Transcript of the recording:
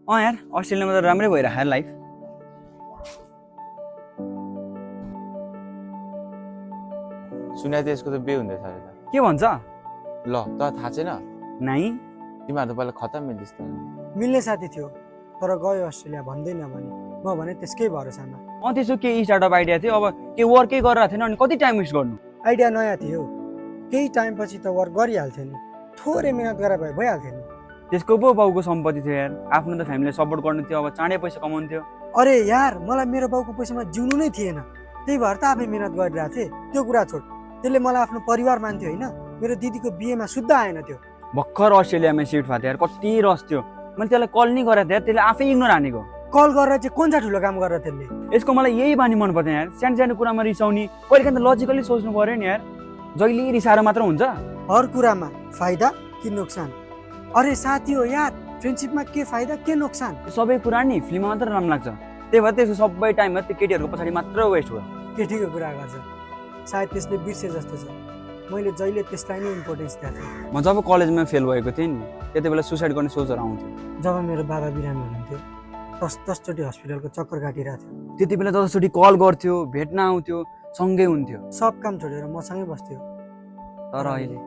यार अस्ट्रेलियामा त राम्रै भइरहेको यार लाइफ। सुने त्यसको त बिहे हुँदैछ अरे त। के भन्छ? ल त थाहा छैन? नाइ तिमीहरू त पहिला खतम मिल्दैछ त। मिल्ने साथी थियो तर गयो अस्ट्रेलिया भन्दैन भने म भने त्यसकै भरोसामा। त्यसो के स्टार्टअप आइडिया थियो, अब के वर्कै गरिरहेको थिएन अनि कति टाइम वेस्ट गर्नु? आइडिया नयाँ थियो, केही टाइमपछि त वर्क गरिहाल्थ्यो नि, थोरै मिहिनेत गरेर भइहाल्थ्यो नि। त्यसको पो बाउको सम्पत्ति थियो यार, आफ्नो त फ्यामिलीलाई सपोर्ट गर्नु थियो, अब चाँडै पैसा कमाउनु थियो। अरे यार मलाई मेरो बाउको पैसामा जिउनु नै थिएन, त्यही भएर त आफै मिहिनेत गरिरहेको थिएँ। त्यो कुरा छोड, त्यसले मलाई आफ्नो परिवार मान्थ्यो होइन। मेरो दिदीको बिहेमा शुद्ध आएन त्यो। भर्खर अस्ट्रेलियामा सिफ्ट भएको थियो यार, कति रस थियो। मैले त्यसलाई कल नि गरेको थिएँ, त्यसले आफै इग्नोर हानेको। कल गरेर चाहिँ कुन ठुलो काम गरेर त्यसले? यसको मलाई यही बानी मन पर्दैन यार, सानो सानो कुरामा रिसाउने। कहिले त लजिकली सोच्नु पर्यो नि यार, जहिले रिसाएर मात्र हुन्छ? हर कुरामा फाइदा कि नोक्सान? अरे साथी हो यार, फ्रेन्डसिपमा के फाइदा के नोक्सान? सबै कुरा नि फिल्ममा मात्र राम्रो लाग्छ, त्यही भएर त्यसको सबै टाइममा त्यो केटीहरूको पछाडि मात्र वेस्ट भयो। केटीको कुरा गर्छ, सायद त्यसले बिर्से जस्तो छ। मैले जहिले त्यसलाई नै इम्पोर्टेन्स दिएको थिएँ। म जब कलेजमा फेल भएको थिएँ नि, त्यति बेला सुसाइड गर्ने सोचहरू आउँथ्यो। जब मेरो बाबा बिरामी हुनुहुन्थ्यो, 10-10चोटि हस्पिटलको चक्कर काटिरहेको थियो। त्यति बेला जसरी कल गर्थ्यो, भेट्न आउँथ्यो, सँगै हुन्थ्यो। सब काम छोडेर मसँगै बस्थ्यो। तर अहिले